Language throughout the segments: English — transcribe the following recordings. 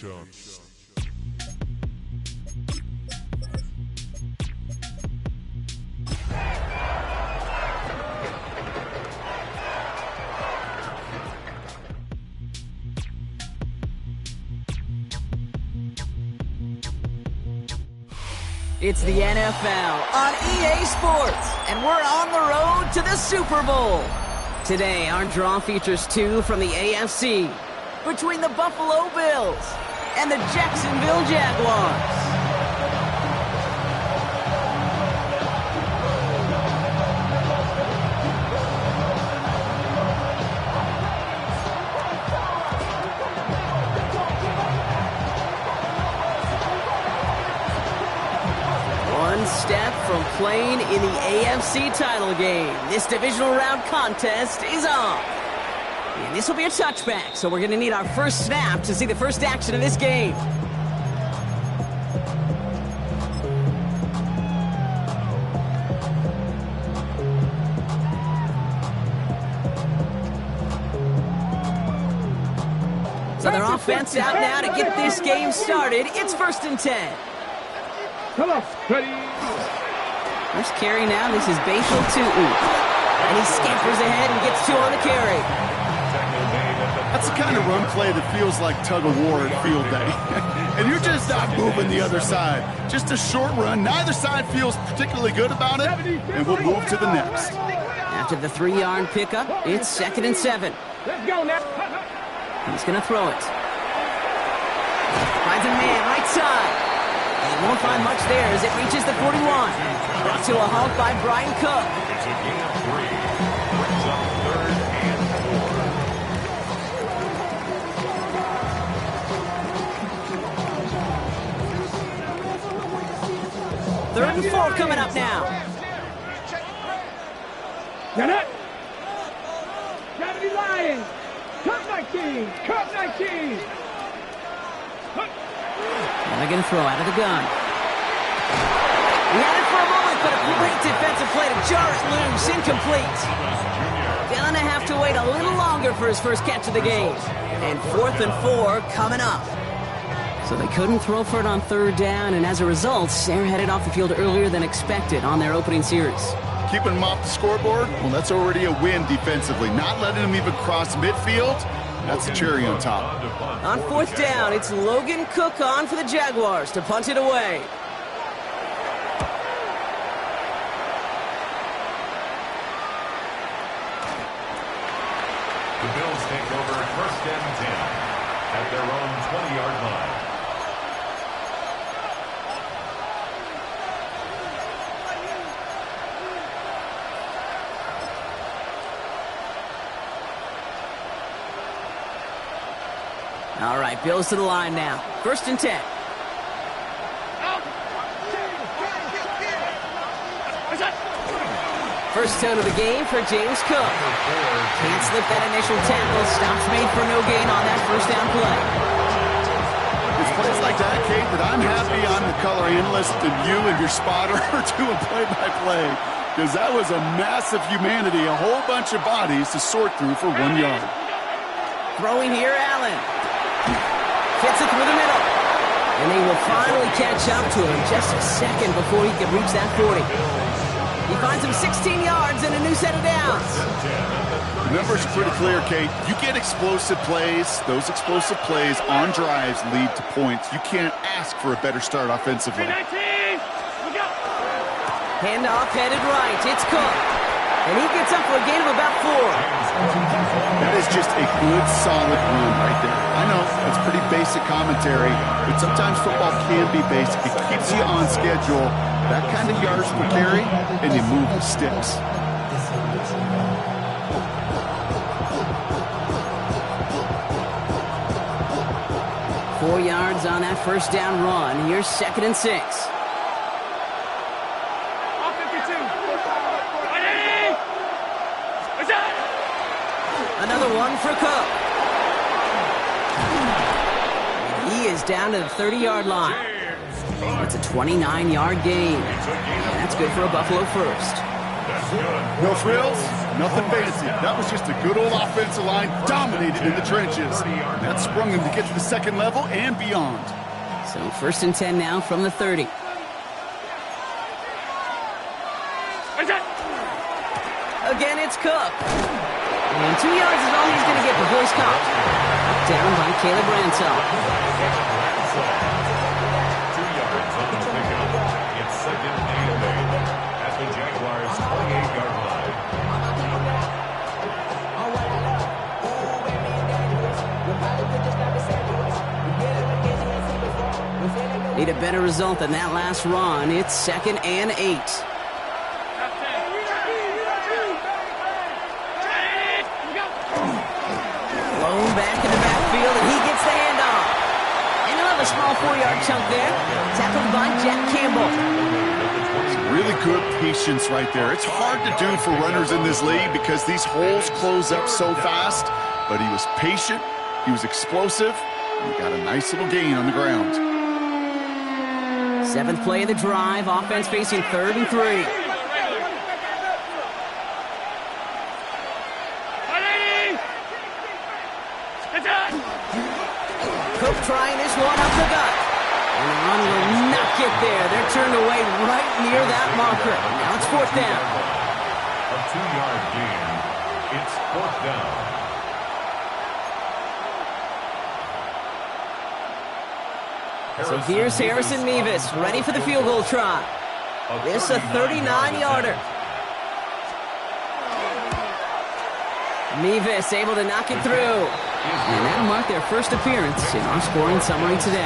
It's the NFL on EA Sports, and we're on the road to the Super Bowl. Today, our draw features two from the AFC, between the Buffalo Bills and the Jacksonville Jaguars. One step from playing in the AFC title game. This divisional round contest is on. And this will be a touchback, so we're going to need our first snap to see the first action of this game. So their offense out now to get this game started. It's 1st and 10. Come on, ready. First carry now, this is Bethel Tutu. And he scampers ahead and gets 2 on the carry. That's the kind of run play that feels like tug-of-war at field day. And you're just not moving the other side. Just a short run. Neither side feels particularly good about it. And we'll move to the next. After the 3-yard pickup, it's 2nd and 7. Let's go now. He's going to throw it. Finds a man, right side. And he won't find much there as it reaches the 41. Brought to a halt by Brian Cook. It's a gain of 3. Brings up 3rd and 4. 3rd and 4 coming up now. Get it. Gravity Lions. Cut 19. Cut 19. And they're going to throw out of the gun. He had it for a moment, but a great defensive play to jar it loose. Incomplete. Gonna have to wait a little longer for his first catch of the game. And 4th and 4 coming up. So they couldn't throw for it on 3rd down, and as a result, they're headed off the field earlier than expected on their opening series. Keeping them off the scoreboard? Well, that's already a win defensively. Not letting them even cross midfield? That's the cherry on top. On 4th down, it's Logan Cook on for the Jaguars to punt it away. The Bills take over 1st and 10 at their own 20-yard line. All right, Bills to the line now. 1st and 10. First down of the game for James Cook. Can't slip that initial tackle. Stops made for no gain on that 1st down play. It's plays like that, Kate, that I'm happy I'm the color analyst and you and your spotter are doing play-by-play. Because that was a massive humanity, a whole bunch of bodies to sort through for 1 yard. Throwing here, Allen. Fits it through the middle. And they will finally catch up to him just a second before he can reach that 40. He finds him 16 yards and a new set of downs. The numbers are pretty clear, Kate. You get explosive plays. Those explosive plays on drives lead to points. You can't ask for a better start offensively. Handoff headed right. It's Cook. And he gets up for a gain of about 4. That is just a good, solid run right there. I know, it's pretty basic commentary, but sometimes football can be basic. It keeps you on schedule. That kind of yards per carry, and you move the sticks. Four yards on that 1st down run. Here's 2nd and 6. Another one for Cook. He is down to the 30-yard line. It's a 29-yard gain. And that's good for a Buffalo first. No frills, Nothing fancy. That was just a good old offensive line dominated in the trenches. That sprung him to get to the second level and beyond. So 1st and 10 now from the 30. Again, it's Cook. And 2 yards is all he's going to get before he's caught. Down by Caleb Ransall. 2 yards on the pickup. It's 2nd and 8 at the Jaguars' 28-yard line. Need a better result than that last run. It's 2nd and 8. Blown back in the backfield, and he gets the handoff. And he'll have a small 4-yard chunk there. Tackled by Jack Campbell. Really good patience right there. It's hard to do for runners in this league because these holes close up so fast. But he was patient, he was explosive, and he got a nice little gain on the ground. 7th play of the drive, offense facing 3rd and 3. Cook trying this one up the gut. And the run will not get there. They're turned away right near that marker. Now it's 4th down. A 2-yard gain. It's 4th down. So here's Harrison Mevis, ready for the field goal try. This a 39-yarder. Mevis able to knock it through. And that'll mark their first appearance in our scoring summary today.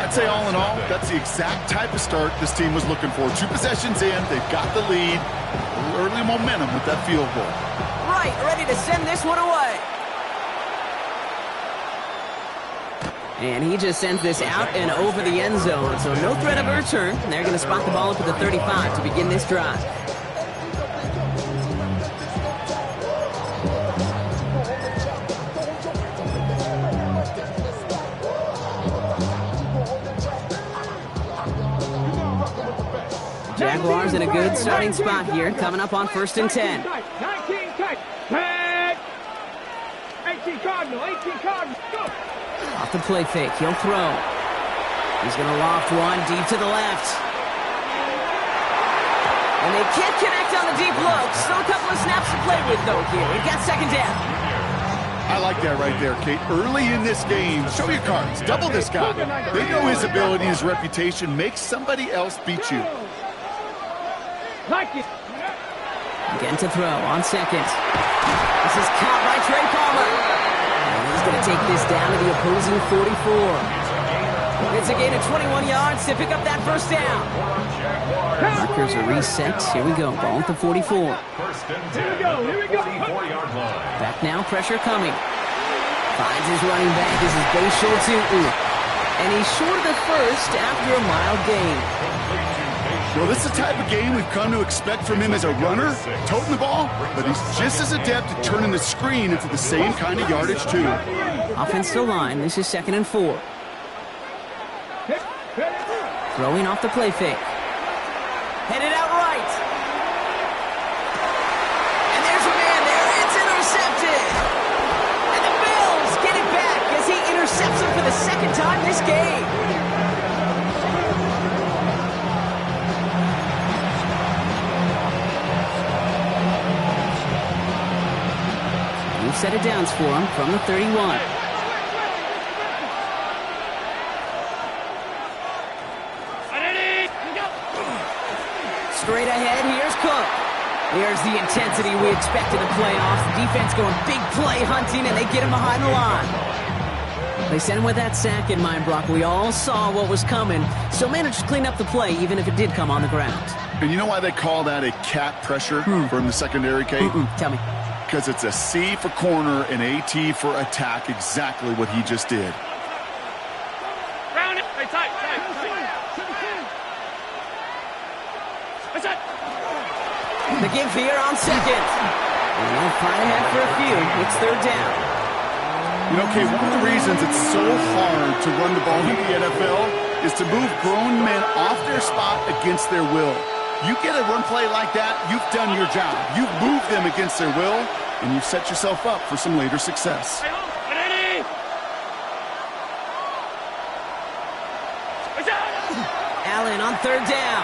I'd say all in all, that's the exact type of start this team was looking for. 2 possessions in, they've got the lead. A little early momentum with that field goal. Right, ready to send this one away. And he just sends this out and over the end zone. So no threat of a return. They're going to spot the ball up at the 35 to begin this drive. Jaguars in a good starting spot here, coming up on 1st and 10. 19 tight. 18 Cardinal, 18 Cardinal, go! Off the play fake, he'll throw. He's going to loft one deep to the left. And they can't connect on the deep look. Still a couple of snaps to play with, though, here. We've got 2nd down. I like that right there, Kate. Early in this game, show your cards. Double this guy. They know his ability, his reputation. Make somebody else beat you. Like it. Again to throw on 2nd. This is caught by Trey Palmer. And he's going to take this down to the opposing 44. It's a gain of 21 yards to pick up that 1st down. Markers are reset. Here we go. Ball at the 44. 1st and 10. Here we go, here we go. 44-yard line. Back now, pressure coming. Finds his running back. This is Bo Schultz. And he's short of the 1st after a mild gain. Well, this is the type of game we've come to expect from him as a runner, toting the ball, but he's just as adept at turning the screen into the same kind of yardage, too. Offensive line. This is 2nd and 4. Throwing off the play fake. Headed out right. And there's a man there. It's intercepted. And the Bills get it back as he intercepts him for the 2nd time this game. New set of downs for him from the 31. Straight ahead, here's Cook. There's the intensity we expect in the playoffs. The defense going big play hunting, and they get him behind the line. They sent him with that sack in mind, Brock. We all saw what was coming. Still managed to clean up the play, even if it did come on the ground. And you know why they call that a cat pressure from the secondary, Kate? Tell me. Because it's a C for corner and AT for attack, exactly what he just did. Round it. Hey, tight. The give here on 2nd. And they'll fight ahead for a few. It's 3rd down. You know, Kate, one of the reasons it's so hard to run the ball in the NFL is to move grown men off their spot against their will. You get a run play like that, you've done your job. You've moved them against their will, and you've set yourself up for some later success. Allen on third down.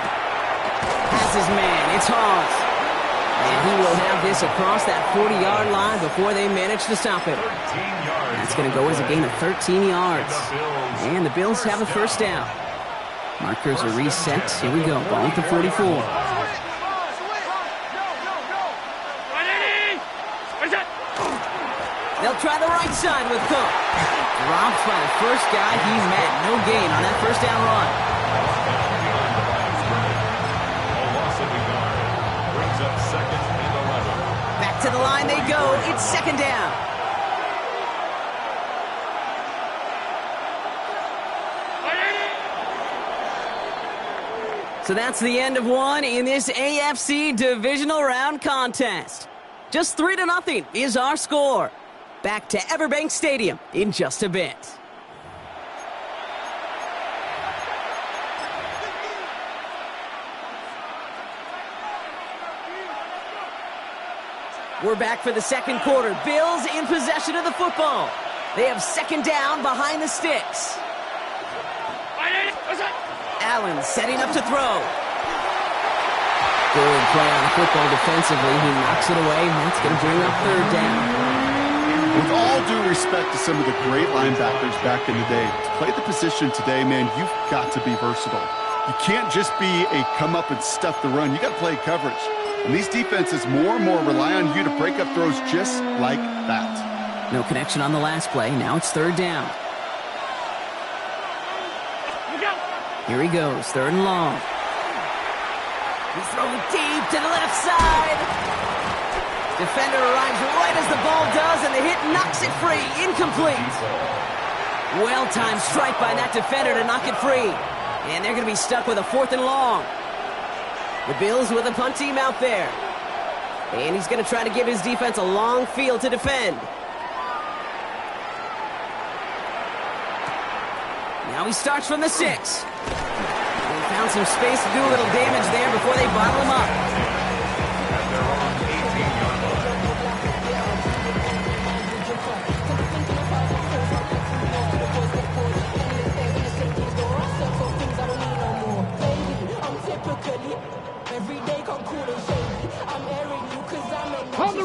Has his man. It's Hawes. And he will have this across that 40-yard line before they manage to stop it. That's going to go as a gain of 13 yards. And the Bills have a first down. Markers are reset. Here we go. Ball at the 44. They'll try the right side with Cook. Dropped by the first guy he met. No gain on that first down run. Back to the line they go. It's second down. So that's the end of one in this AFC divisional round contest. Just 3-0 is our score. Back to Everbank Stadium in just a bit. We're back for the second quarter. Bills in possession of the football. They have second down behind the sticks. Allen setting up to throw. Good play on the football defensively. He knocks it away, and that's going to bring up third down. With all due respect to some of the great linebackers back in the day, to play the position today, man, you've got to be versatile. You can't just be a come up and stuff the run. You got to play coverage. And these defenses more and more rely on you to break up throws just like that. No connection on the last play. Now it's third down. Here he goes, third and long. He's throwing deep to the left side. Defender arrives right as the ball does, and the hit knocks it free. Incomplete. Well-timed strike by that defender to knock it free. And they're going to be stuck with a fourth and long. The Bills with a punt team out there. And he's going to try to give his defense a long field to defend. Now he starts from the 6. He found some space to do a little damage there before they bottle him up.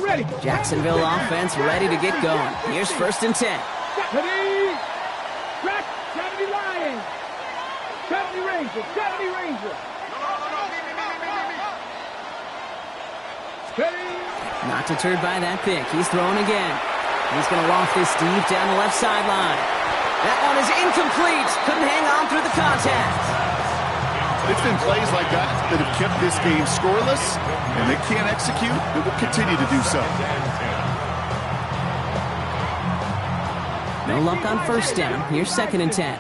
Ready. Jacksonville offense ready to get going. Here's first and 10. 70. Track 70 Lions. 70 Rangers. 70 Rangers. Steady. Not deterred by that pick. He's throwing again. He's going to loft this deep down the left sideline. That one is incomplete. Couldn't hang on through the contact. It's been plays like that that have kept this game scoreless, and they can't execute. It will continue to do so. No luck on first down. Here's second and 10.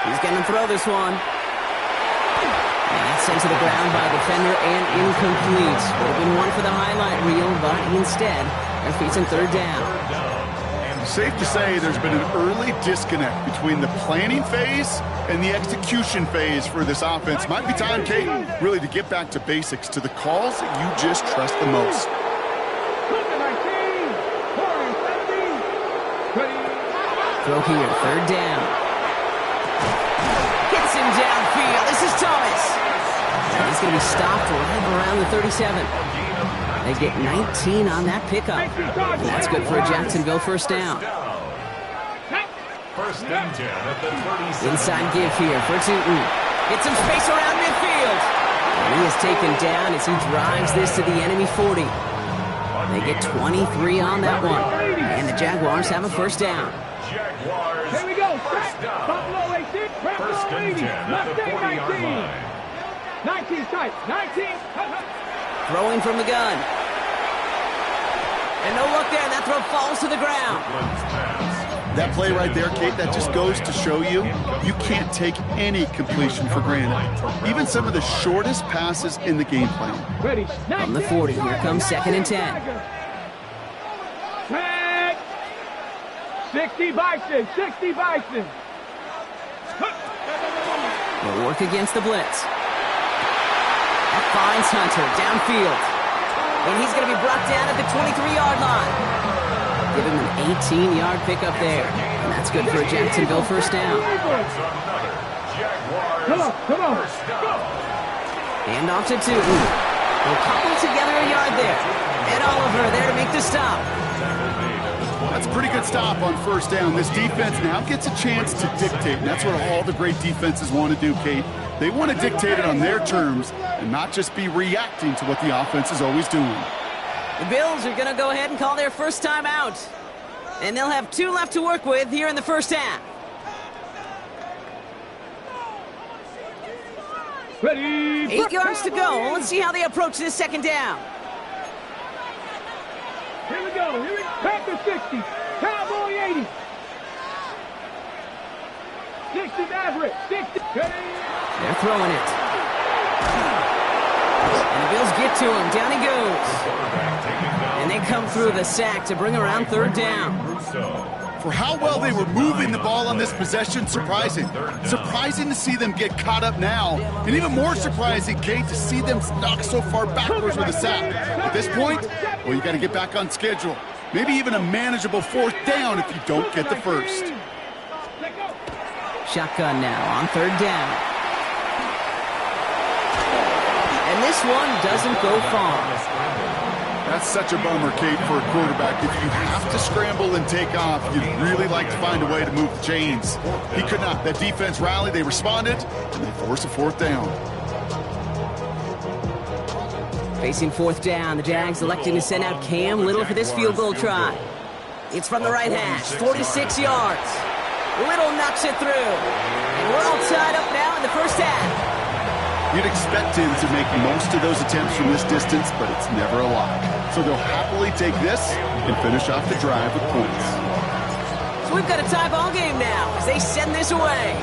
He's going to throw this one. And that's sent to the ground by a defender and incomplete. Would have been one for the highlight reel, but instead, they're facing third down. Safe to say there's been an early disconnect between the planning phase and the execution phase for this offense. Might be time, Kate, really to get back to basics, to the calls that you just trust the most. Throw here, third down. Gets him downfield. This is Thomas. And he's going to be stopped right around the 37. They get 19 on that pickup. And that's good for a Jacksonville first down. First and 10 at the 37. Inside give here for Tootin. Gets some space around midfield. And he is taken down as he drives this to the enemy 40. They get 23 on that one. And the Jaguars have a first down. Jaguars. Here we go. First down. Buffalo 18. First and 10 at the 40-yard line. 19 tight. 19. Throwing from the gun. And no look there. That throw falls to the ground. That play right there, Kate, that just goes to show you, you can't take any completion for granted. Even some of the shortest passes in the game plan. Ready. From the 40, here comes second and 10. Tag. 60 Bison. 60 Bison. They'll work against the blitz. That finds Hunter downfield. And he's going to be brought down at the 23-yard line. Give him an 18-yard pickup there. And that's good for a Jacksonville first down. Come on. Hand off to Tootin. They'll couple together a yard there. Ed Oliver there to make the stop. That's a pretty good stop on first down. This defense now gets a chance to dictate, and that's what all the great defenses want to do, Kate. They want to dictate it on their terms and not just be reacting to what the offense is always doing. The Bills are going to go ahead and call their first time out. And they'll have 2 left to work with here in the first half. Ready. 8 yards to go. Let's see how they approach this second down. Here we go. Panther 60. Cowboy 80. 60 Maverick. 60. They're throwing it. And the Bills get to him. Down he goes. And they come through the sack to bring around third down. For how well they were moving the ball on this possession, surprising. Surprising to see them get caught up now. And even more surprising, Kate, to see them knock so far backwards with a sack. At this point, well, you got to get back on schedule. Maybe even a manageable fourth down if you don't get the first. Shotgun now on third down. And this one doesn't go far. That's such a bummer, Kate, for a quarterback. If you have to scramble and take off, you'd really like to find a way to move the chains. He could not. That defense rallied, they responded, and they forced a fourth down. Facing fourth down, the Jags electing to send out Cam Little for this field goal try. It's from the right hash, 46 yards. Little knocks it through. And we're all tied up now in the first half. You'd expect him to make most of those attempts from this distance, but it's never a lot. So they'll happily take this and finish off the drive with points. So we've got a tie ball game now as they send this away.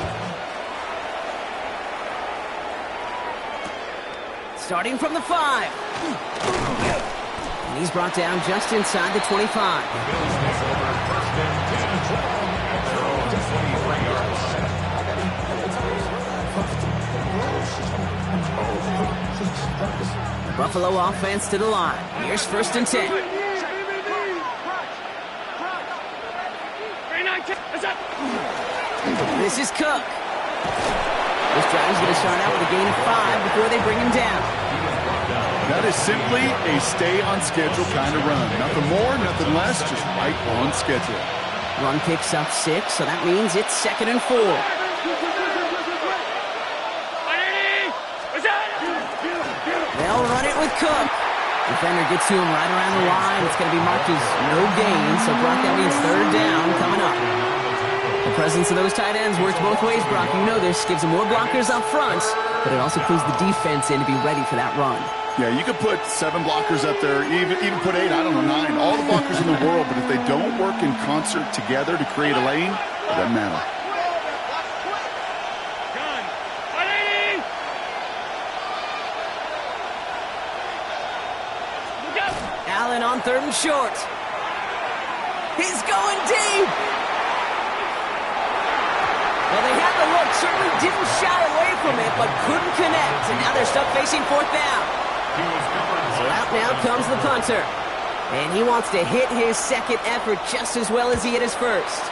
Starting from the 5. And he's brought down just inside the 25. Buffalo offense to the line. Here's first and 10. This is Cook. This drive is going to start out with a gain of 5 before they bring him down. That is simply a stay-on-schedule kind of run. Nothing more, nothing less, just right on schedule. Run picks up 6, so that means it's 2nd and 4. They'll run it with Cook. Defender gets to him right around the line. It's going to be marked as no gain, so Brock, that means third down coming up. The presence of those tight ends works both ways, Brock. You know this. Gives them more blockers up front, but it also clues the defense in to be ready for that run. Yeah, you could put 7 blockers up there, even put 8, I don't know, 9, all the blockers in the world, but if they don't work in concert together to create a lane, it doesn't matter. Allen on 3rd and short. He's going deep. Well, they had the look, certainly didn't shy away from it, but couldn't connect, and now they're stuck facing fourth down. So out now comes the punter, and he wants to hit his second effort just as well as he hit his first.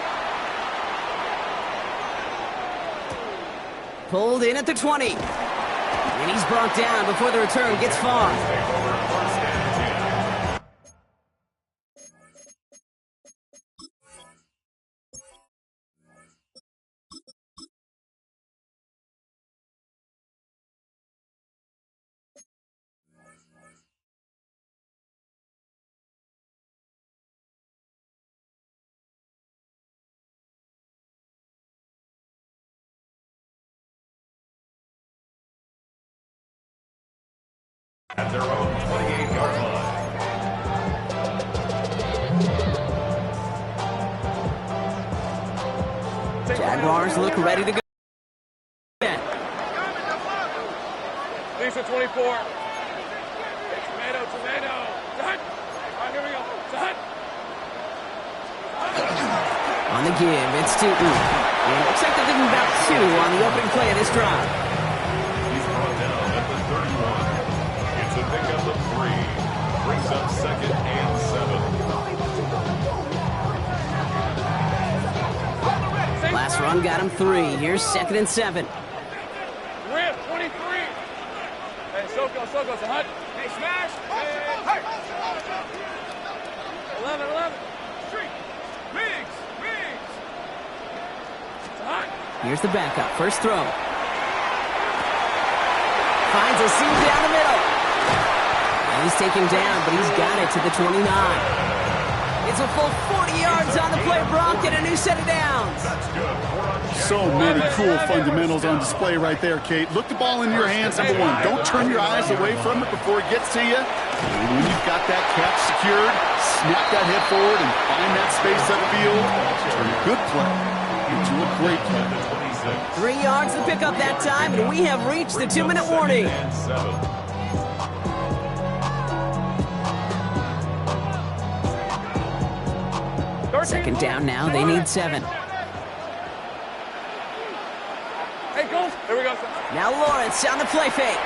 Pulled in at the 20, and he's brought down before the return gets far. At their own 28-yard line. Jaguars look ready to go. Lisa 24. Tomato. Set. All right, here we go. Set. On the give, it's Tootin. And it looks like they're thinking about 2 on the opening play of this drive. run got him 3. Here's 2nd and 7. Rip, 23. Hey, Soko, it's a hunt. Hey, smash. Hey. 11. Street. Migs. It's a hunt. Here's the backup. First throw. Finds a seam down the middle. And he's taken down, but he's got it to the 29. It's a full 40 yards on the play, Brock, and a new set of downs. So many cool fundamentals on display right there, Kate. Look the ball in your hands, number one. Don't turn your eyes away from it before it gets to you. And when you've got that catch secured, snap that head forward and find that space upfield. Turn a good play into a great play. 3 yards to pick up that time, and we have reached the 2-minute warning. Second down now, they need 7. Hey, Coach. Here we go. Now Lawrence on the play fake.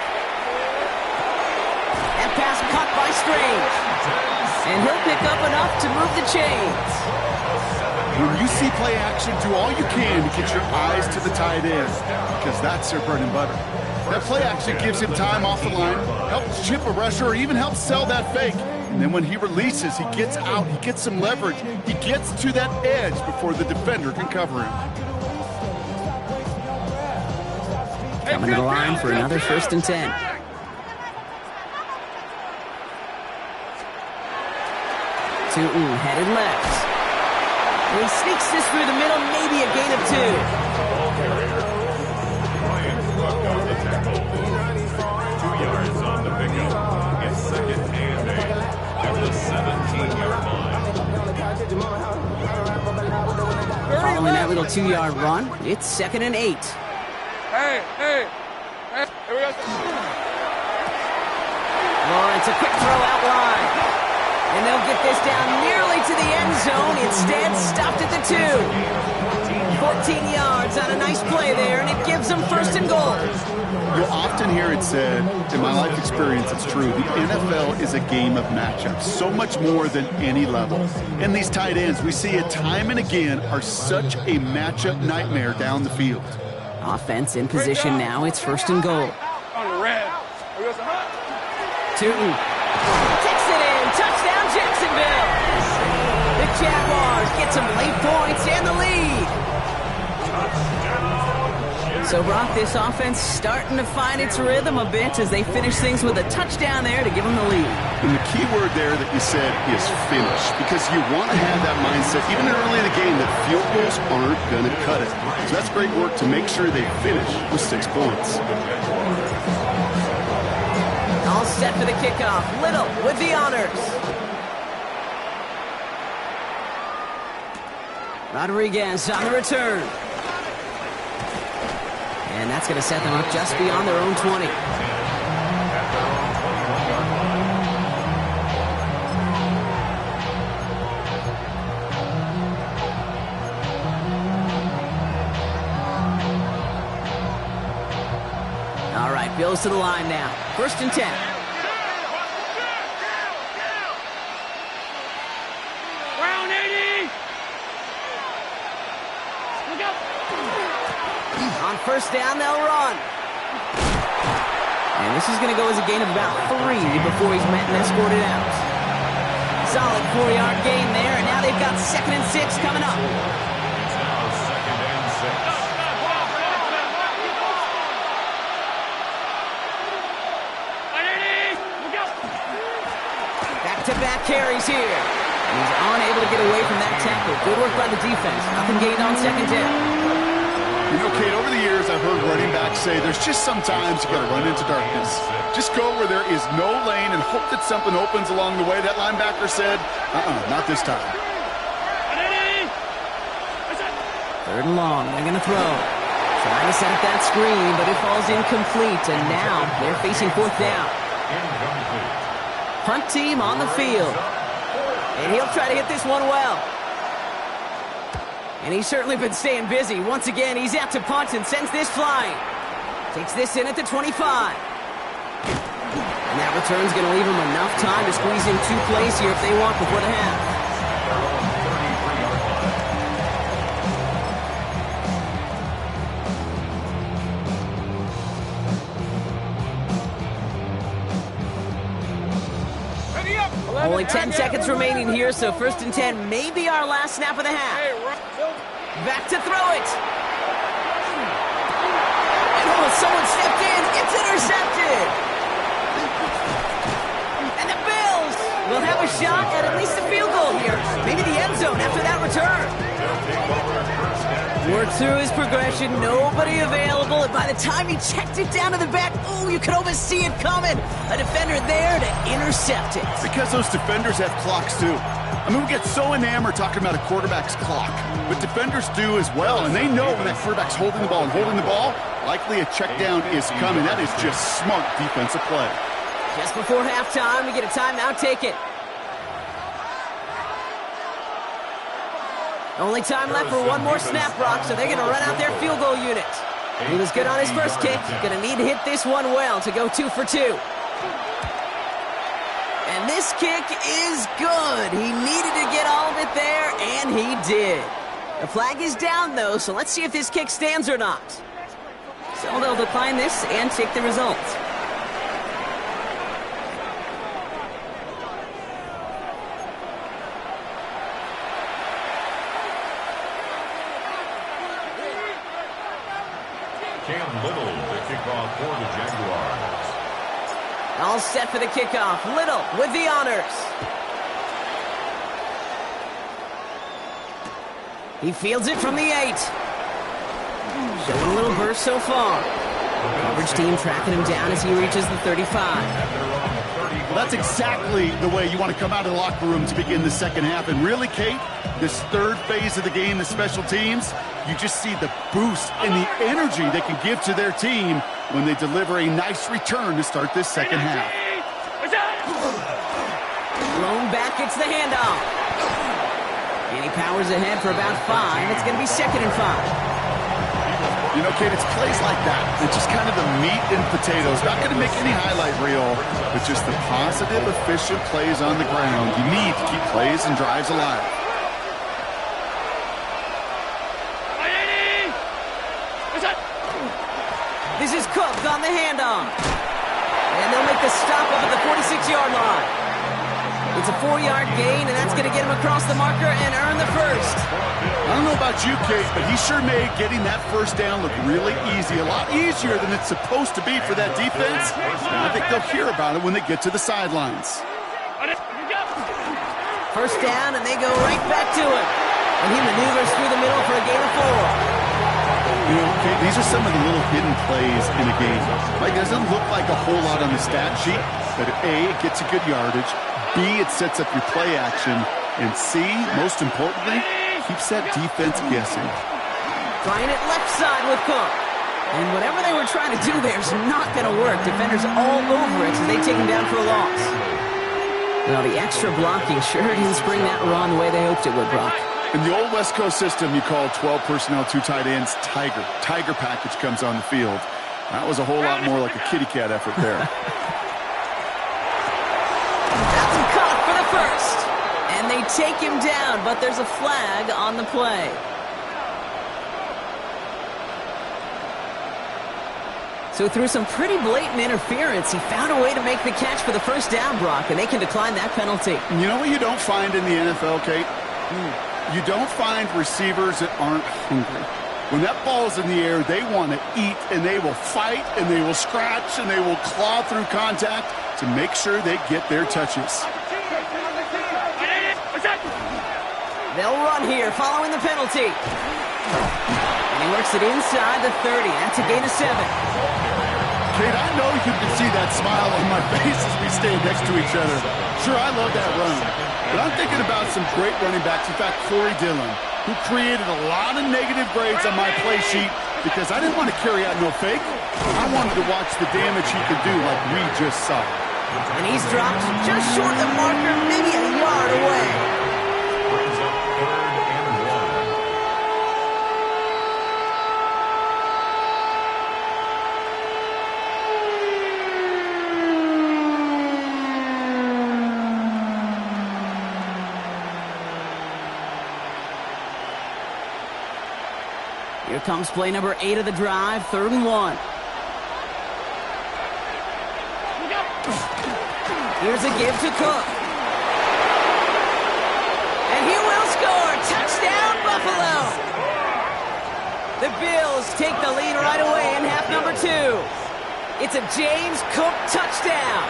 And pass caught by Strange. And he'll pick up enough to move the chains. When you see play action, do all you can to get your eyes to the tight end, because that's their bread and butter. That play action gives him time off the line, helps chip a rusher, or even helps sell that fake. And then when he releases, he gets out, he gets some leverage, he gets to that edge before the defender can cover him. Coming to the line for another 1st and 10. Tootin headed left. And he sneaks this through the middle, maybe a gain of 2. Ryan Cook on the tackle. 2 yards on the pickup. It's 2nd and 8 at the 17-yard line. Following that little 2-yard run, it's 2nd and 8. Hey. Here we go. Lawrence, a quick throw out wide. And they'll get this down nearly to the end zone. Instead, stopped at the 2. 14 yards on a nice play there, and it gives them 1st and goal. You'll often hear it said, in my life experience, it's true, the NFL is a game of matchups, so much more than any level. And these tight ends, we see it time and again, are such a matchup nightmare down the field. Offense in position now. It's 1st and goal. On the red. Here we go. Tootin takes it in. Touchdown, Jacksonville. The Jaguars get some late points and the lead. So, Brock, this offense starting to find its rhythm a bit as they finish things with a touchdown there to give them the lead. And the key word there that you said is finish, because you want to have that mindset, even early in the game, that field goals aren't going to cut it. So that's great work to make sure they finish with 6 points. All set for the kickoff. Little with the honors. Rodriguez on the return. And that's going to set them up just beyond their own 20. All right, Bills to the line now. 1st and 10. Round 80. Look out. On 1st down, they'll run. And this is going to go as a gain of about 3 before he's met and escorted out. Solid 4-yard gain there, and now they've got 2nd and 6 coming up. It's now 2nd and 6. Back-to-back carries here. And he's unable to get away from that tackle. Good work by the defense. Nothing gained on 2nd down. You know, Kate, over the years, I've heard running backs say there's just sometimes you got to run into darkness. Just go where there is no lane and hope that something opens along the way. That linebacker said, not this time. 3rd and long. They're going to throw. Trying to set up that screen, but it falls incomplete. And now they're facing 4th down. Punt team on the field. And he'll try to hit this one well. And he's certainly been staying busy. Once again, he's out to punt and sends this flying. Takes this in at the 25. And that return's going to leave him enough time to squeeze in 2 plays here if they want before the half. Only 10 seconds remaining here, so 1st and 10 may be our last snap of the half. Back to throw it. And someone stepped in. It's intercepted. And the Bills will have a shot at least a field goal here. Maybe the end zone after that return. Worked through his progression, nobody available, and by the time he checked it down to the back, oh, you could almost see it coming. A defender there to intercept it. Because those defenders have clocks too. I mean, we get so enamored talking about a quarterback's clock, but defenders do as well, and they know when that quarterback's holding the ball, likely a check down is coming. That is just smart defensive play. Just before halftime, we get a timeout, take it. Only time left for one more snap, Brock, so they're going to run out their field goal unit. He was good on his first kick. Going to need to hit this one well to go 2 for 2. And this kick is good. He needed to get all of it there, and he did. The flag is down, though, so let's see if this kick stands or not. So they'll decline this and take the result. Cam Little to kick off for the Jaguars. All set for the kickoff. Little with the honors. He fields it from the 8. Showing a little burst so far. Coverage team tracking him down as he reaches the 35. Well, that's exactly the way you want to come out of the locker room to begin the second half. And really, Kate, this third phase of the game, the special teams, you just see the boost and the energy they can give to their team when they deliver a nice return to start this second half. Thrown back, it's the handoff. And he powers ahead for about 5. It's going to be 2nd and 5. You know, Kate, it's plays like that. It's just kind of the meat and potatoes. Not going to make any highlight reel, but just the positive, efficient plays on the ground. You need to keep plays and drives alive. This is Cook on the handoff. And they'll make the stop up at the 46-yard line. It's a 4-yard gain, and that's going to get him across the marker and earn the first. I don't know about you, Kate, but he sure made getting that first down look really easy. A lot easier than it's supposed to be for that defense. And I think they'll hear about it when they get to the sidelines. First down, and they go right back to him. And he maneuvers through the middle for a gain of 4. You know, Kate, these are some of the little hidden plays in a game. Like, it doesn't look like a whole lot on the stat sheet, but A, it gets a good yardage. B, it sets up your play action. And C, most importantly, keeps that defense guessing. Trying it left side with Cook. And whatever they were trying to do there is not going to work. Defenders all over it as they take him down for a loss. Well, the extra blocking sure didn't spring that run the way they hoped it would, Brock. In the old West Coast system, you call 12 personnel, 2 tight ends, Tiger. Tiger package comes on the field. That was a whole lot more like a kitty cat effort there. That's a cut for the first. And they take him down, but there's a flag on the play. So through some pretty blatant interference, he found a way to make the catch for the first down, Brock, and they can decline that penalty. You know what you don't find in the NFL, Kate? You don't find receivers that aren't hungry. When that ball's in the air, they want to eat, and they will fight, and they will scratch, and they will claw through contact to make sure they get their touches. They'll run here following the penalty. And he works it inside the 30. That's a gain of 7. Kate, I know you can see that smile on my face as we stand next to each other. Sure, I love that run. But I'm thinking about some great running backs. In fact, Corey Dillon, who created a lot of negative grades on my play sheet because I didn't want to carry out no fake. I wanted to watch the damage he could do like we just saw. And he's dropped just short of the marker, maybe a yard away. Brings up 3rd and 1. Here comes play number 8 of the drive, 3rd and 1. Here's a give to Cook. And he will score. Touchdown, Buffalo. The Bills take the lead right away in half number 2. It's a James Cook touchdown.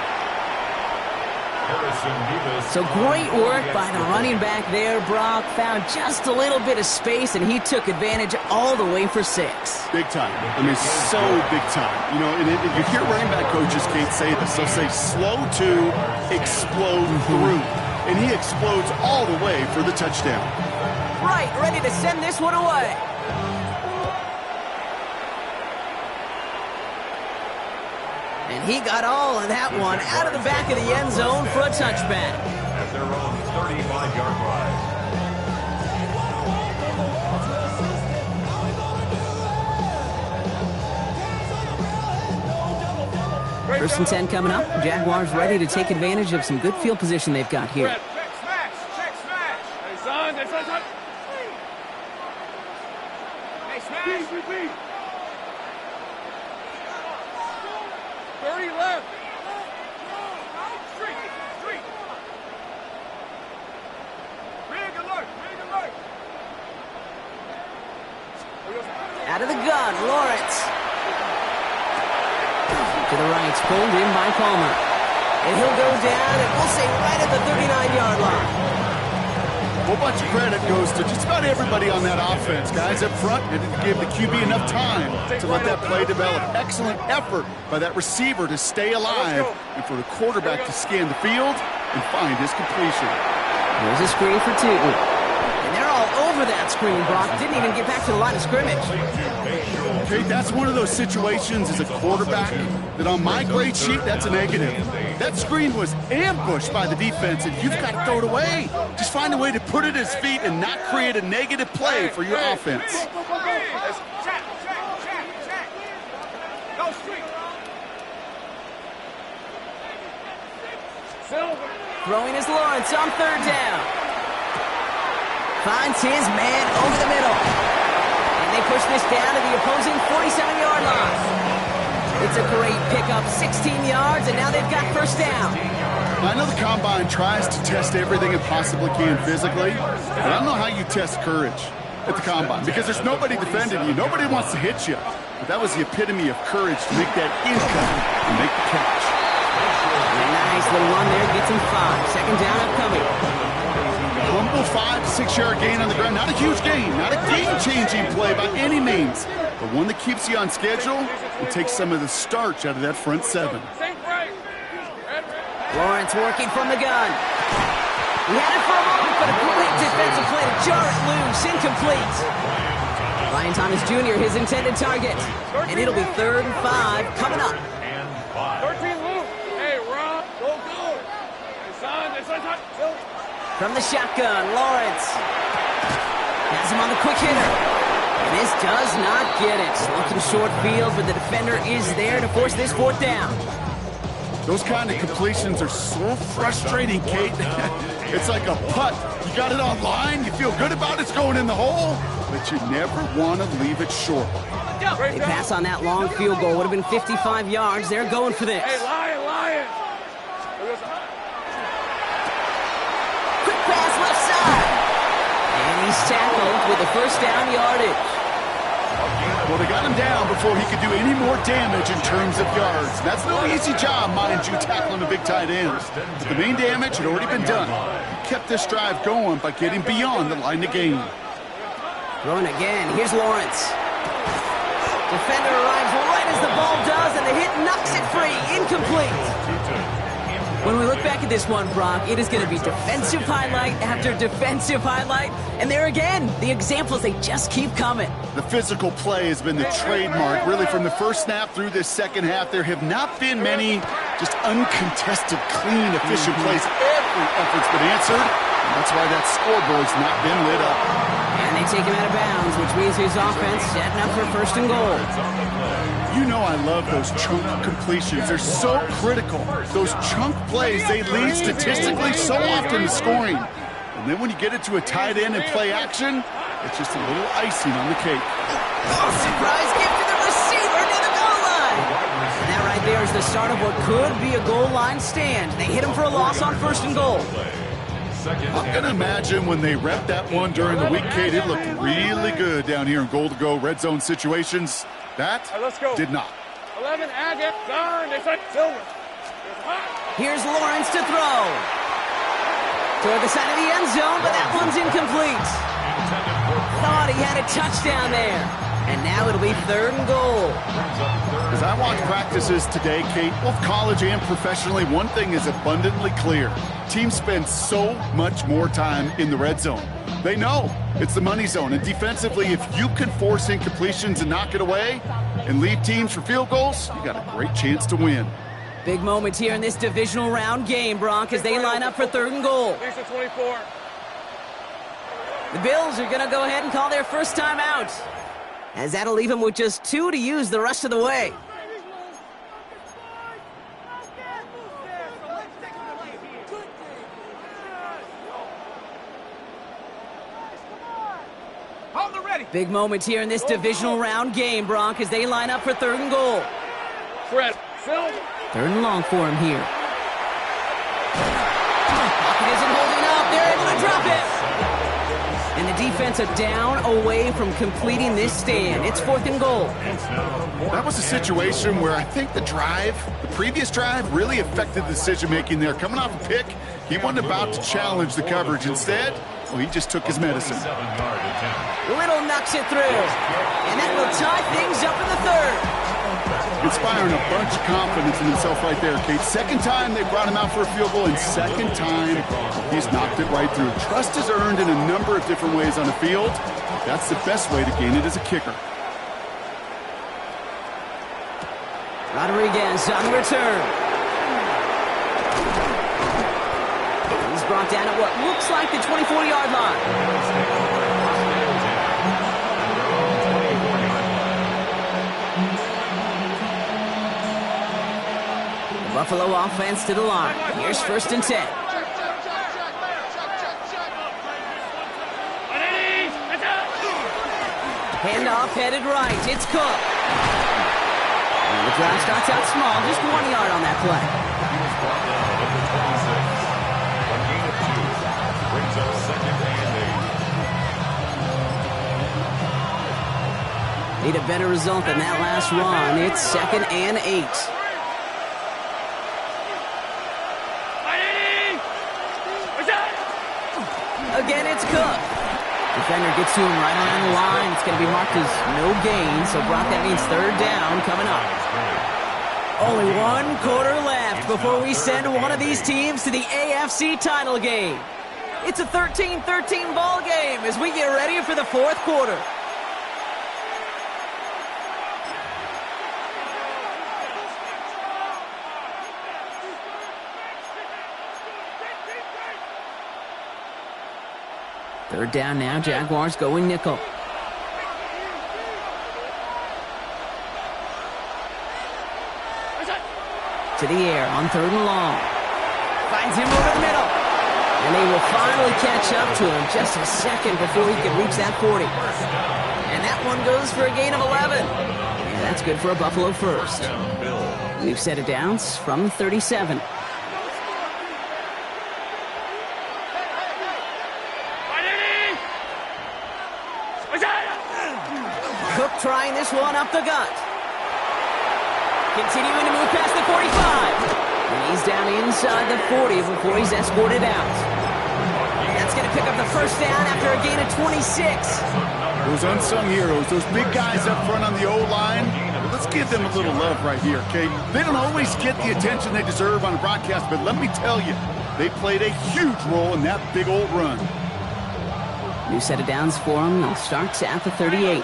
So great work by the running back there, Brock. Found just a little bit of space, and he took advantage all the way for 6. Big time. I mean, so big time. You know, and you hear running back coaches, Kate, say this. They'll say slow to explode through. And he explodes all the way for the touchdown. Right, ready to send this one away. And he got all of that one out of the back of the end zone for a touchback. At their own 35-yard line. First and 10 coming up. Jaguars ready to take advantage of some good field position they've got here. Check smash. Hey, son. Hey, smash. 30 left. Street. Rig alert. Out of the gun, Lawrence. To the right, pulled in by Palmer. And he'll go down, and we'll say right at the 39-yard line. A whole bunch of credit goes to just about everybody on that offense. Guys up front didn't give the QB enough time to let that play develop. Excellent effort by that receiver to stay alive and for the quarterback to scan the field and find his completion. There's a screen for 2. And they're all over that screen, Brock. Didn't even get back to the line of scrimmage. Okay, that's one of those situations as a quarterback that on my grade sheet, that's a negative. That screen was ambushed by the defense, and you've got to throw it away. Just find a way to put it at his feet and not create a negative play for your offense. Check. Go street. Silver. Throwing is Lawrence on 3rd down. Finds his man over the middle. And they push this down to the opposing 47-yard line. It's a great pickup, 16 yards, and now they've got first down. I know the Combine tries to test everything it possibly can physically, but I don't know how you test courage at the Combine because there's nobody defending you. Nobody wants to hit you. But that was the epitome of courage to make that income and make the catch. A nice little run there, gets him 5. Second down upcoming. Humble 5 to 6 yard gain on the ground. Not a huge gain, not a game-changing play by any means, but one that keeps you on schedule and takes some of the starch out of that front 7. Lawrence working from the gun. He had it for a moment, but a great defensive play to jar it loose, incomplete. Ryan Thomas Jr., his intended target. And it'll be 3rd and 5 coming up. 13 Luke. Hey, Rob. Go. Hey, son. From the shotgun, Lawrence. Has him on the quick hitter. And this does not get it. Looking short field, but the defender is there to force this 4th down. Those kind of completions are so frustrating, Kate. It's like a putt. You got it on line, you feel good about it's going in the hole, but you never want to leave it short. They pass on that long field goal. Would have been 55 yards. They're going for this. Hey, Lion. Quick pass left side. And he's tackled with the first down yardage. Well, they got him down before he could do any more damage in terms of yards. That's no easy job, mind you, tackling a big tight end. But the main damage had already been done. He kept this drive going by getting beyond the line of game. Throwing again. Here's Lawrence. Defender arrives right as the ball does, and the hit knocks it free. Incomplete. When we look back at this one, Brock, it is going to be defensive highlight after defensive highlight. And there again, the examples, they just keep coming. The physical play has been the trademark. Really, from the first snap through this second half, there have not been many just uncontested, clean, efficient plays. Every effort's been answered. And that's why that scoreboard's not been lit up. And they take him out of bounds, which means his offense setting up for 1st and goal. You know I love those chunk completions. They're so critical. Those chunk plays, they lead statistically so often to scoring. And then when you get it to a tight end and play action, it's just a little icing on the cake. Oh, surprise gift to the receiver near the goal line. And that right there's the start of what could be a goal line stand. They hit him for a loss on 1st and goal. I'm going to imagine when they rep that one during the week, Kate, it looked really good down here in goal-to-go red zone situations. That did not. 11, Agate, darn, they said Silver. Here's Lawrence to throw. Toward the side of the end zone, but that one's incomplete. Thought he had a touchdown there. And now it'll be 3rd and goal. As I watch practices today, Kate, both college and professionally, one thing is abundantly clear. Teams spend so much more time in the red zone. They know it's the money zone. And defensively, if you can force incompletions and knock it away and leave teams for field goals, you got a great chance to win. Big moment here in this divisional round game, Bronk, as they line up for 3rd and goal. 24. The Bills are going to go ahead and call their first time out, as that'll leave them with just 2 to use the rest of the way. Big moment here in this divisional round game, Bronk, as they line up for 3rd and goal. Fred, Silver. 3rd and long for him here. Pocket isn't holding up. They're able to drop it. And the defense a down away from completing this stand. It's 4th and goal. That was a situation where I think the previous drive, really affected the decision-making there. Coming off a pick, he wasn't about to challenge the coverage. Instead, well, he just took his medicine. Little knocks it through. And that will tie things up in the 3rd. Inspiring a bunch of confidence in himself right there, Kate. 2nd time they brought him out for a field goal, and 2nd time he's knocked it right through. Trust is earned in a number of different ways on the field. That's the best way to gain it as a kicker. Rodriguez on the return. He's brought down at what looks like the 24-yard line. Buffalo offense to the line. Here's 1st and 10. Handoff headed right. It's Cook. And the drive starts out small. Just 1 yard on that play. Need a better result than that last run. It's 2nd and 8. Again, it's Cook. Defender gets to him right around the line. It's going to be marked as no gain, so Brock, that means 3rd down coming up. Only 1 quarter left before we send one of these teams to the AFC title game. It's a 13-13 ball game as we get ready for the 4th quarter. Third down now, Jaguars going nickel. To the air on 3rd and long. Finds him over the middle. And they will finally catch up to him just a second before he can reach that 40. And that one goes for a gain of 11. And that's good for a Buffalo first. New set of downs from 37. Cook trying this one up the gut. Continuing to move past the 45. And he's down inside the 40 before he's escorted out. And that's going to pick up the first down after a gain of 26. Those unsung heroes, those big guys up front on the O-line, let's give them a little love right here, okay? They don't always get the attention they deserve on a broadcast, but let me tell you, they played a huge role in that big old run. New set of downs for him. They'll start at the 38.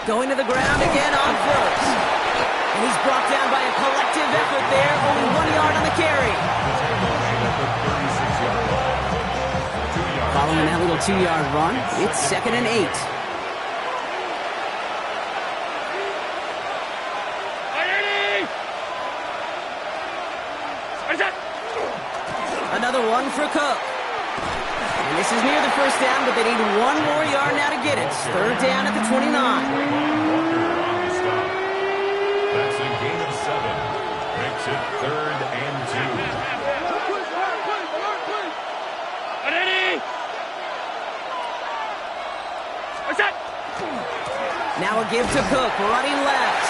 Going to the ground again on 1st. And he's brought down by a collective effort there. Only 1 yard on the carry. Following that little 2-yard run, it's 2nd and 8. Another one for Cook. And this is near the first down, but they need one more yard now to get it. Third down at the 29. That's a gain of 7. Makes it 3rd and 2. Now a give to Cook, running left.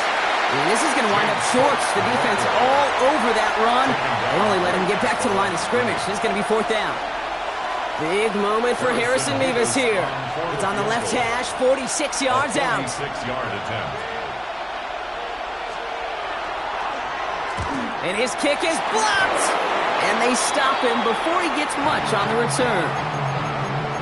And this is going to wind up short. The defense all over that run. They only let him get back to the line of scrimmage. This is going to be 4th down. Big moment for Harrison Mevis here. It's on the left hash, 46 yards out. 46-yard attempt. And his kick is blocked. And they stop him before he gets much on the return.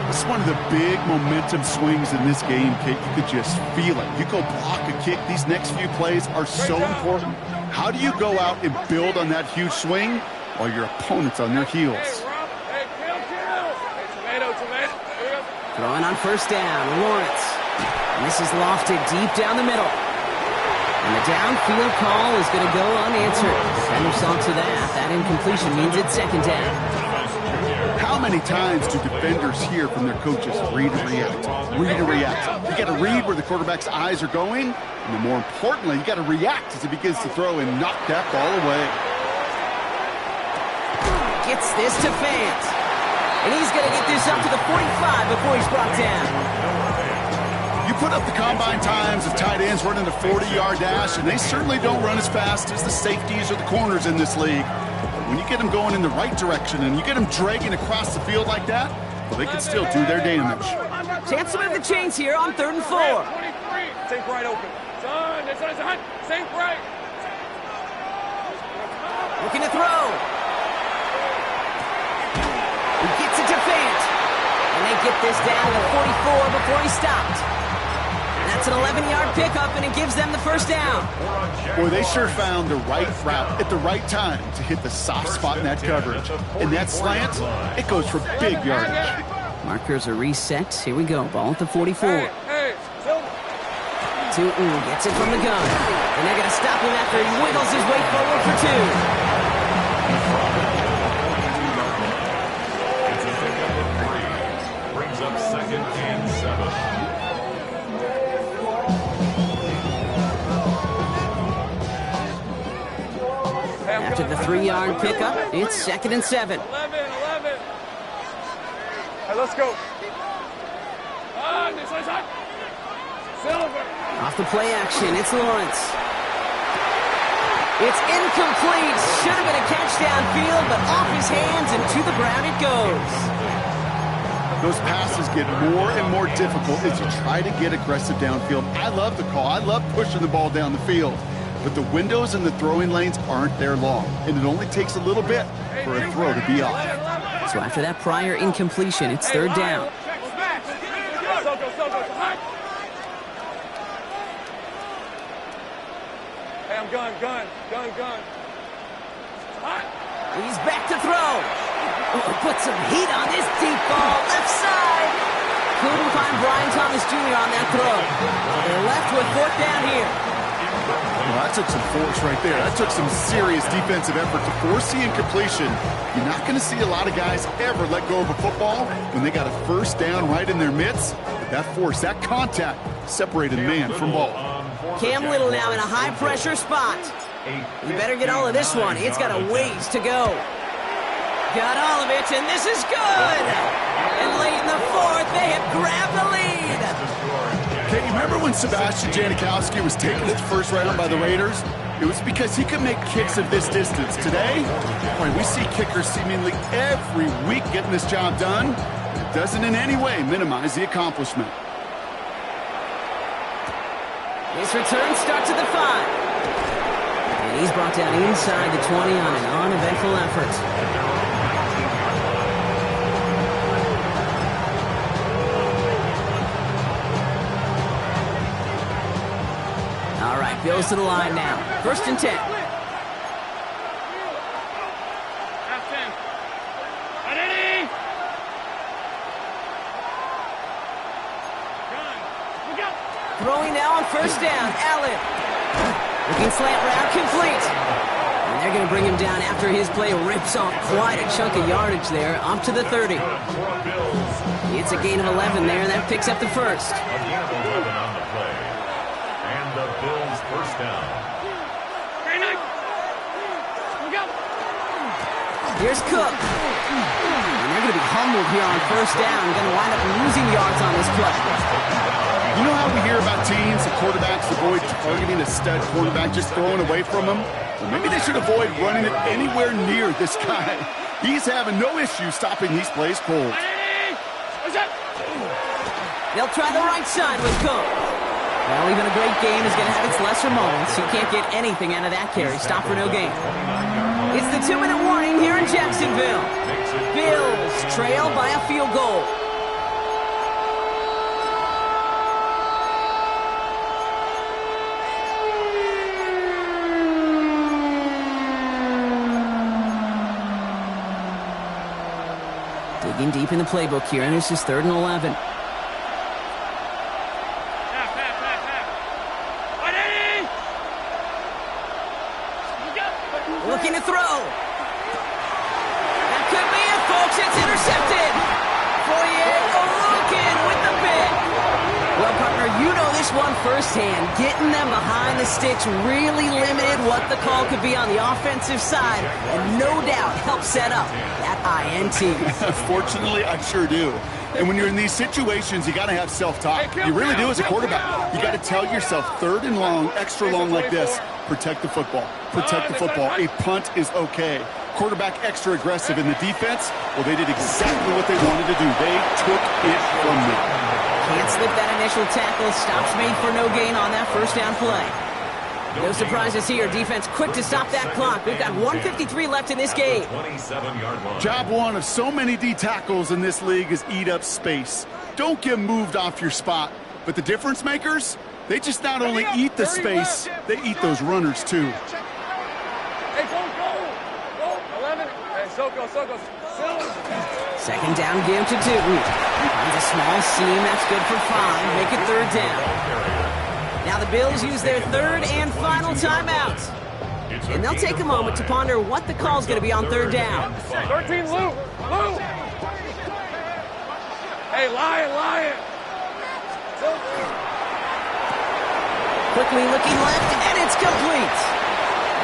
This is one of the big momentum swings in this game, Kate. You could just feel it. You go block a kick. These next few plays are so important. How do you go out and build on that huge swing while your opponent's on their heels? Throwing on first down, Lawrence. And this is lofted deep down the middle. And the downfield call is going to go unanswered. Defenders saw to that. That incompletion means it's 2nd down. How many times do defenders hear from their coaches, read and react, read and react? You got to read where the quarterback's eyes are going, and then more importantly, you got to react as he begins to throw and knock that ball away. Gets this to Fant. And he's going to get this up to the 45 before he's brought down. You put up the combine times of tight ends running a 40-yard dash, and they certainly don't run as fast as the safeties or the corners in this league. When you get them going in the right direction and you get them dragging across the field like that, well, they can still do their damage. Chance to move the chains here on 3rd and 4. 23. Sink right open. Son, this is a hunt. Sink right. Looking to throw. He gets it to Fant. And they get this down to 44 before he stopped. That's an 11-yard pickup, and it gives them the first down. Boy, they sure found the right route at the right time to hit the soft spot in that coverage. And that slant, it goes for big yardage. Markers are reset. Here we go. Ball at the 44. Tootin gets it from the gun. And they're going to stop him after he wiggles his way forward for 2. Brings up 2nd and 7. After the 3-yard pickup, it's 2nd and 7. 11. Hey, let's go. This is hot. Silver. Off the play action, it's Lawrence. It's incomplete. Should have been a catch downfield, but off his hands and to the ground it goes. Those passes get more and more difficult as you try to get aggressive downfield. I love the call. I love pushing the ball down the field. But the windows in the throwing lanes aren't there long, and it only takes a little bit for a throw to be off. So after that prior incompletion, it's 3rd down. Hey, I'm gun. He's back to throw. Oh, put some heat on this deep ball. Left side. Couldn't find Brian Thomas Jr. on that throw. So they're left with 4th down here. Well, that took some force right there. That took some serious defensive effort to force the incompletion. You're not going to see a lot of guys ever let go of a football when they got a first down right in their midst. But that force, that contact, separated man from ball. Cam Little now in a high-pressure spot. You better get all of this one. It's got a ways to go. Got all of it, and this is good. And late in the 4th, they have grabbed the lead. Okay, you remember when Sebastian Janikowski was taken at the first round by the Raiders? It was because he could make kicks of this distance. Today, boy, we see kickers seemingly every week getting this job done. It doesn't in any way minimize the accomplishment. His return starts at the 5. And he's brought down inside the 20 on an uneventful effort. All right, Bills to the line now. 1st and 10. Throwing now on 1st down. Allen. Looking slant route complete. And they're going to to bring him down after his play rips off quite a chunk of yardage there, up to the 30. It's a gain of 11 there, and that picks up the first. A gain of 11 on the play. And the Bills first down. Here's Cook. And they're going to be humbled here on first down. Going to wind up losing yards on this play. You know how we hear about teams and quarterbacks avoid targeting a stud quarterback, just throwing away from him? Well, maybe they should avoid running it anywhere near this guy. He's having no issue stopping these plays cold. They'll try the right side with Cook. Well, even a great game is going to have its lesser moments. You can't get anything out of that carry. Stop for no gain. It's the 2-minute warning here in Jacksonville. Bills trail by a field goal. Digging deep in the playbook here, and this is 3rd and 11. Looking to throw. That could be it, folks. It's intercepted. Fourier looking with the pick. Well, partner, you know this one firsthand. Getting them behind the sticks really limited what the call could be on the offensive side, and no doubt helped set up that INT. Fortunately, I sure do. And when you're in these situations, you got to have self-talk. You really do as a quarterback. You got to tell yourself 3rd and long, extra long like this, protect the football. Protect the football. A punt is okay. Quarterback extra aggressive in the defense, well, they did exactly what they wanted to do. They took it from me. Can't slip that initial tackle. Stops made for no gain on that first down play. No surprises here. Defense quick to stop that clock. We've got 1:53 left in this game. 27-yard line. Job one of so many D tackles in this league is eat up space. Don't get moved off your spot. But the difference makers, they just not only eat the space, they eat those runners too. Hey, go. 11. Hey, Soko. 2nd down, give to Tootin. Finds a small seam. That's good for 5. Make it 3rd down. Now the Bills use their 3rd and final timeout. And they'll take a moment to ponder what the call's going to be on 3rd down. 13, Lou. Hey, Lion. Quickly looking left, and it's complete.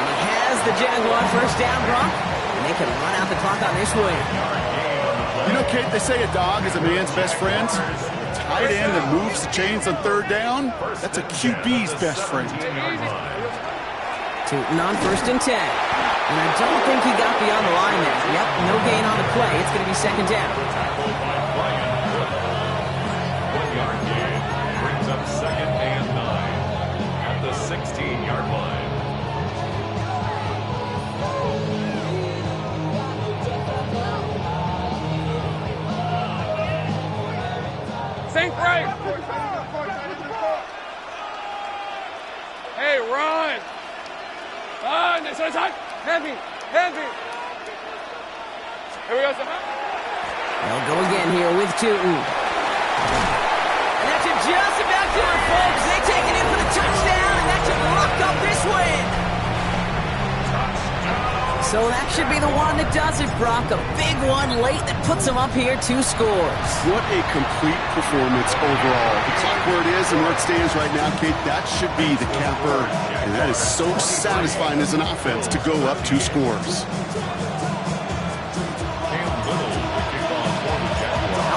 And he has the Jaguar first down, Brock. And they can run out the clock on this win. You know, Kate, they say a dog is a man's best friend. Tight end that moves the chains on 3rd down, that's a QB's best friend. Tootin on 1st and 10. And I don't think he got beyond the line there. Yep, no gain on the play. It's going to be 2nd down. 1-yard gain brings up 2nd and 9 at the 16-yard line. Sink right. Hey, run. This is hot. Hand me. Here we go, sir. They'll go again here with Tootin. And that should just about do it, folks. They take it in for the touchdown, and that should lock up this win. So that should be the one that does it, Brock. A big one late that puts them up here 2 scores. What a complete performance overall. The clock where it is and where it stands right now, Kate, that should be the capper. And that is so satisfying as an offense to go up 2 scores.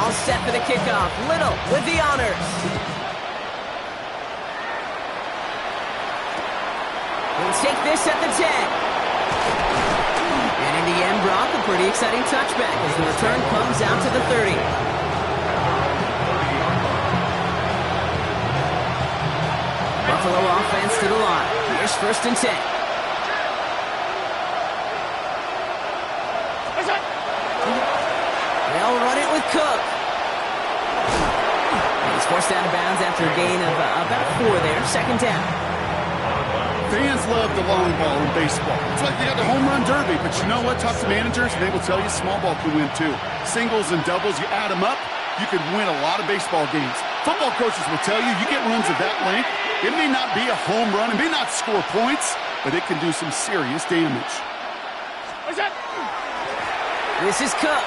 All set for the kickoff. Little with the honors. We'll take this at the 10. And in the end, Brock, a pretty exciting touchback as the return comes out to the 30. Buffalo offense to the line. Here's 1st and 10. They'll run it with Cook. And he's forced out of bounds after a gain of about 4 there. 2nd down. Fans love the long ball in baseball. It's like they got the home run derby, but you know what? Talk to managers, and they will tell you small ball can win too. Singles and doubles, you add them up, you can win a lot of baseball games. Football coaches will tell you, you get runs of that length, it may not be a home run, it may not score points, but it can do some serious damage. This is Cook.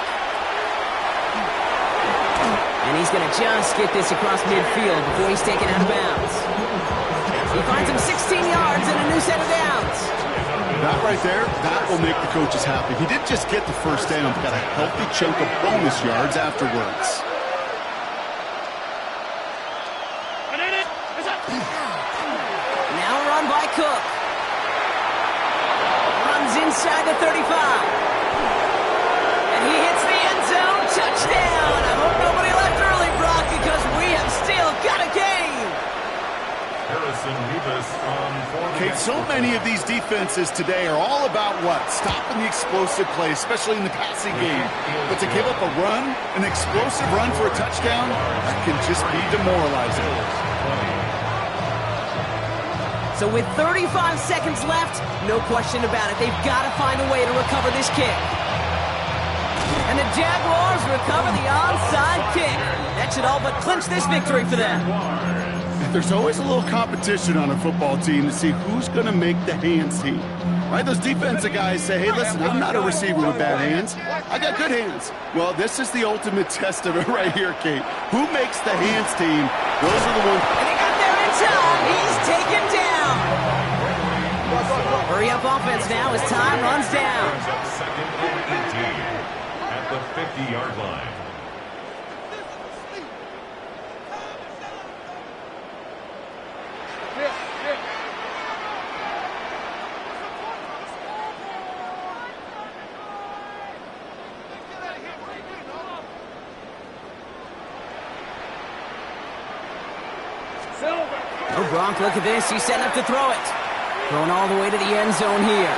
And he's going to just get this across midfield before he's taken out of bounds. He finds him 16 yards and a new set of downs. That right there, that will make the coaches happy. He didn't just get the first down, but got a healthy chunk of bonus yards afterwards. Now run by Cook. Runs inside the 35. And he hits the end zone. Touchdown. I hope nobody left early, Brock, because we have still got a game. Harrison Rivas on for the Kate, so many of these defenses today are all about what? Stopping the explosive play, especially in the passing game. But to give up a run, an explosive run for a touchdown, that can just be demoralizing. So with 35 seconds left, no question about it, they've got to find a way to recover this kick. And the Jaguars recover the onside kick. That should all but clinch this victory for them. There's always a little competition on a football team to see who's going to make the hands team. Right? Those defensive guys say, hey, listen, I'm not a receiver with bad hands. I got good hands. Well, this is the ultimate test of it right here, Kate. Who makes the hands team? Those are the ones. And he got there in time. He's taken down. Hurry up offense now as time runs down. Second and 18 at the 50-yard line. Oh, Gronk, look at this. He's setting up to throw it. Throwing all the way to the end zone here.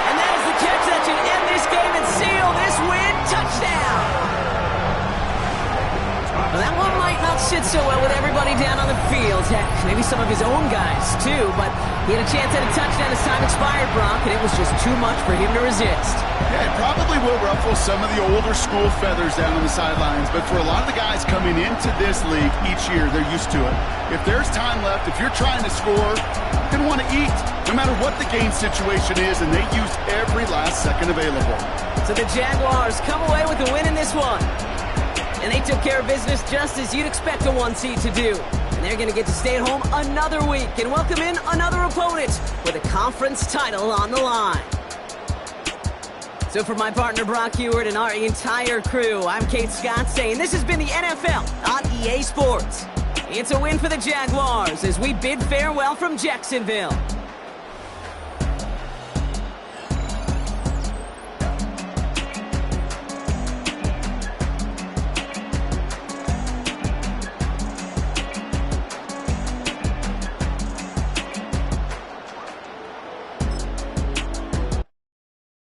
And that is the catch that should end this game and seal this win. Touchdown! Well, that one might not sit so well with everybody down on the field. Heck, maybe some of his own guys, too. But he had a chance at a touchdown as time expired, Gronk, and it was just too much for him to resist. Yeah, it probably will ruffle some of the older school feathers down on the sidelines, but for a lot of the guys coming into this league each year, they're used to it. If there's time left, if you're trying to score, you're going to want to eat, no matter what the game situation is, and they used every last second available. So the Jaguars come away with a win in this one. And they took care of business just as you'd expect a one seed to do. And they're going to get to stay at home another week and welcome in another opponent with a conference title on the line. So for my partner Brock Huard and our entire crew, I'm Kate Scott saying this has been the NFL on EA Sports. It's a win for the Jaguars as we bid farewell from Jacksonville.